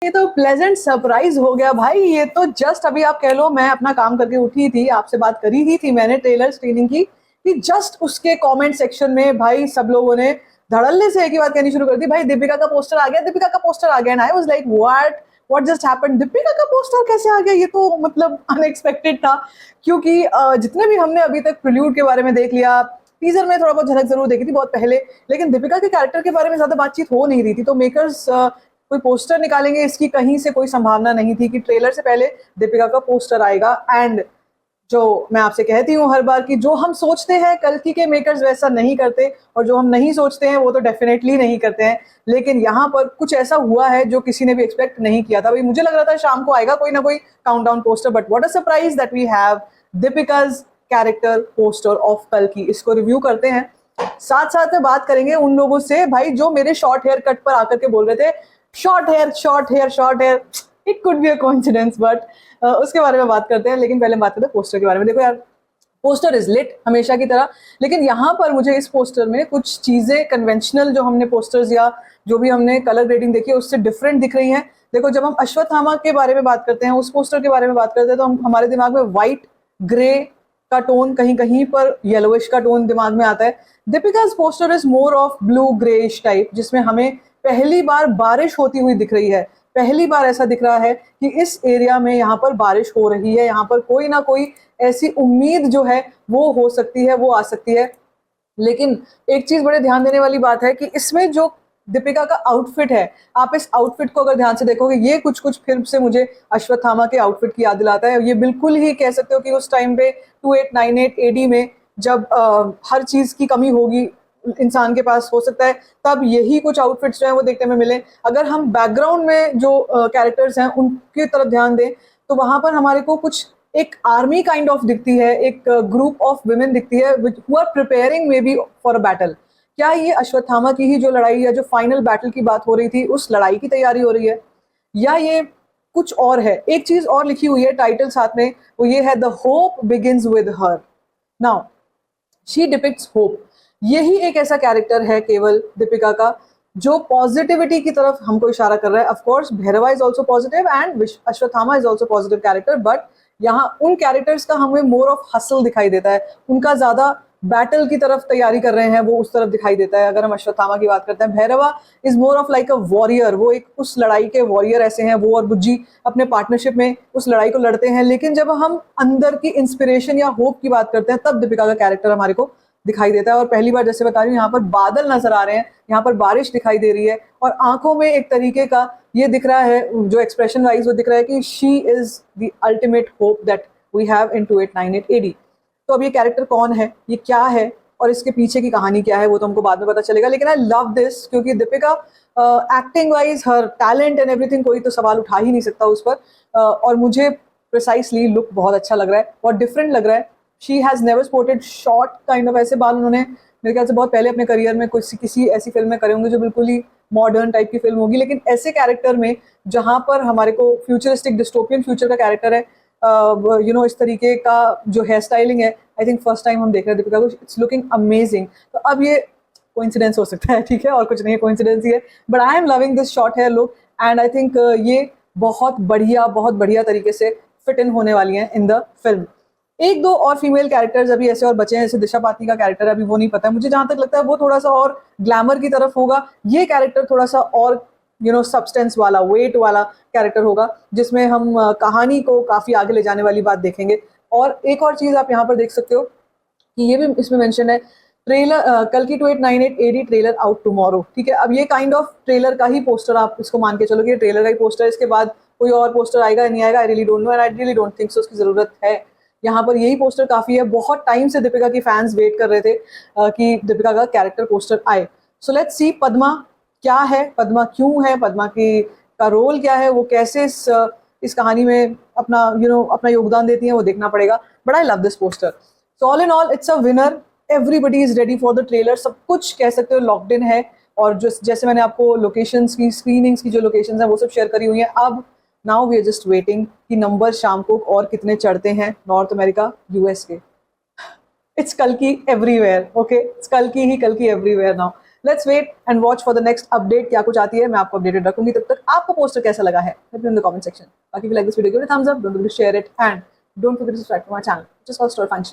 ये तो pleasant surprise हो गया भाई। ये तो जस्ट अभी आप कह लो, मैं अपना काम करके उठी थी, आपसे बात करी ही थी मैंने ट्रेलर स्क्रीनिंग की, कि जस्ट उसके कमेंट सेक्शन में भाई सब लोगों ने धड़ल्ले से एक ही बात कहनी शुरू कर दी, भाई दीपिका का पोस्टर आ गया, दीपिका का पोस्टर आ गया। And I was like what just happened, Deepika का पोस्टर कैसे आ गया? ये तो मतलब अनएक्सपेक्टेड था, क्योंकि जितने भी हमने अभी तक प्रिल्यूड के बारे में देख लिया, टीजर में थोड़ा बहुत झलक जरूर देखी थी बहुत पहले, लेकिन दीपिका के कैरेक्टर के बारे में ज्यादा बातचीत हो नहीं रही थी। तो मेकर्स कोई पोस्टर निकालेंगे इसकी कहीं से कोई संभावना नहीं थी कि ट्रेलर से पहले दीपिका का पोस्टर आएगा। एंड जो मैं आपसे कहती हूँ हर बार कि जो हम सोचते हैं कल्कि के मेकर्स वैसा नहीं करते, और जो हम नहीं सोचते हैं वो तो डेफिनेटली नहीं करते हैं। लेकिन यहाँ पर कुछ ऐसा हुआ है जो किसी ने भी एक्सपेक्ट नहीं किया था। भाई मुझे लग रहा था शाम को आएगा कोई ना कोई countdown poster, but what a surprise that we have Deepika's character poster of कल्कि। इसको रिव्यू करते हैं, साथ साथ में बात करेंगे उन लोगों से भाई जो मेरे शॉर्ट हेयर कट पर आकर के बोल रहे थे short hair short hair short hair, it could be a coincidence, but उसके बारे में बात करते हैं। लेकिन पहले बात करते हैं पोस्टर के बारे में। देखो यार, पोस्टर इज लिट हमेशा की तरह, लेकिन यहाँ पर मुझे इस पोस्टर में कुछ चीजें कन्वेंशनल जो हमने पोस्टर्स या जो भी हमने कलर ग्रेडिंग देखी है उससे डिफरेंट दिख रही हैं। देखो, जब हम अश्वत्थामा के बारे में बात करते हैं, उस पोस्टर के बारे में बात करते हैं, तो हमारे दिमाग में व्हाइट ग्रे का टोन, कहीं कहीं पर येलोइश का टोन दिमाग में आता है। Deepika's poster is more of blue greyish type, जिसमें हमें पहली बार बारिश होती हुई दिख रही है। पहली बार ऐसा दिख रहा है कि इस एरिया में यहाँ पर बारिश हो रही है, यहाँ पर कोई ना कोई ऐसी उम्मीद जो है वो हो सकती है, वो आ सकती है। लेकिन एक चीज बड़े ध्यान देने वाली बात है कि इसमें जो दीपिका का आउटफिट है, आप इस आउटफिट को अगर ध्यान से देखोगे, ये कुछ कुछ फिल्म से मुझे अश्वत्थामा के आउटफिट की याद दिलाता है। ये बिल्कुल ही कह सकते हो कि उस टाइम पे 2898 एडी में जब हर चीज की कमी होगी इंसान के पास, हो सकता है तब यही कुछ आउटफिट्स जो है वो देखने में मिले। अगर हम बैकग्राउंड में जो कैरेक्टर्स हैं उनकी तरफ ध्यान दें, तो वहां पर हमारे को कुछ एक आर्मी काइंड ऑफ दिखती है, एक ग्रुप ऑफ वुमेन दिखती है who are preparing may be for a battle. क्या ये अश्वत्थामा की ही जो लड़ाई या जो फाइनल बैटल की बात हो रही थी उस लड़ाई की तैयारी हो रही है, या ये कुछ और है? एक चीज और लिखी हुई है टाइटल साथ में, वो ये है the hope begins with her. Now she depicts hope. यही एक ऐसा कैरेक्टर है केवल दीपिका का जो पॉजिटिविटी की तरफ हमको इशारा कर रहा है। Of course Bhairava is also positive and Ashwatthama is also positive character, but यहाँ उन कैरेक्टर्स का हमें मोर ऑफ हसल दिखाई देता है, उनका ज्यादा बैटल की तरफ तैयारी कर रहे हैं वो उस तरफ दिखाई देता है। अगर हम अश्वत्थामा की बात करते हैं, Bhairava is more of like a warrior, वो एक उस लड़ाई के वॉरियर ऐसे हैं, वो और बुज्जी अपने पार्टनरशिप में उस लड़ाई को लड़ते हैं। लेकिन जब हम अंदर की इंस्पिरेशन या होप की बात करते हैं, तब दीपिका का कैरेक्टर हमारे को दिखाई देता है। और पहली बार जैसे बता रही हूँ, यहाँ पर बादल नजर आ रहे हैं, यहाँ पर बारिश दिखाई दे रही है, और आंखों में एक तरीके का ये दिख रहा है, जो एक्सप्रेशन वाइज वो दिख रहा है कि she is the ultimate hope that we have in 2898 AD. तो अब ये कैरेक्टर कौन है, ये क्या है, और इसके पीछे की कहानी क्या है, वो तो हमको बाद में पता चलेगा। लेकिन आई लव दिस, क्योंकि Deepika acting wise, her talent and everything, कोई तो सवाल उठा ही नहीं सकता उस पर। और मुझे प्रिसाइसली लुक बहुत अच्छा लग रहा है, बहुत डिफरेंट लग रहा है। She has never supported short kind of ऐसे बाल उन्होंने मेरे ख्याल से बहुत पहले अपने करियर में किसी ऐसी फिल्म में करे होंगे जो बिल्कुल ही मॉडर्न टाइप की फिल्म होगी। लेकिन ऐसे कैरेक्टर में जहां पर हमारे को फ्यूचरिस्टिक डिस्टोपियन फ्यूचर का कैरेक्टर है, इस तरीके का जो हेयर स्टाइलिंग है, आई थिंक फर्स्ट टाइम हम देख रहे हैं दीपिका को, इट्स लुकिंग अमेजिंग। तो अब ये कोइंसिडेंस हो सकता है, ठीक है, और कुछ नहीं है, कोइंसिडेंस ही है, but I am loving this short hair look and I think ये बहुत बढ़िया तरीके से फिट इन होने वाली हैं इन द फिल्म। एक दो और फीमेल कैरेक्टर्स अभी ऐसे और बचे हैं, जैसे दिशा पाटनी का कैरेक्टर है, अभी वो नहीं पता है मुझे, जहां तक लगता है वो थोड़ा सा और ग्लैमर की तरफ होगा। ये कैरेक्टर थोड़ा सा और सब्सटेंस वाला, वेट वाला कैरेक्टर होगा, जिसमें हम कहानी को काफी आगे ले जाने वाली बात देखेंगे। और एक और चीज आप यहाँ पर देख सकते हो कि ये भी इसमें मेंशन है, ट्रेलर कल्कि 2898 एडी ट्रेलर आउट टुमारो, ठीक है। अब ये काइंड ऑफ ट्रेलर का ही पोस्टर, आप इसको मान के चलो कि ये ट्रेलर का ही पोस्टर है, इसके बाद कोई और पोस्टर आएगा या नहीं आएगा, I really don't know and I really don't think so उसकी जरूरत है। यहाँ पर यही पोस्टर काफी है, बहुत टाइम से दीपिका की फैंस वेट कर रहे थे कि दीपिका का कैरेक्टर पोस्टर आए। सो लेट्स सी पद्मा क्या है, पद्मा क्यों है, पद्मा की का रोल क्या है, वो कैसे इस कहानी में अपना अपना योगदान देती है, वो देखना पड़ेगा। But I love this poster. So all in all it's a winner, everybody is ready for the trailer, सब कुछ कह सकते हो लॉक्ड इन है। और जो जैसे मैंने आपको लोकेशंस की, स्क्रीनिंग्स की जो लोकेशंस हैं वो सब शेयर करी हुई हैं। अब now we are just waiting कि नंबर शाम को और कितने चढ़ते हैं नॉर्थ अमेरिका, यूएस के। इट्स कल्कि एवरीवेयर, ओके, इट्स कल्कि ही कल्कि everywhere now. Let's wait and watch for the next update, क्या कुछ आती है मैं आपको अपडेटेड रखूंगी। तब तक आपको पोस्टर कैसा लगा है let me in the comment section. बाकी like this video, give it a thumbs up, don't forget to share it and don't forget to subscribe to my channel, just called story function.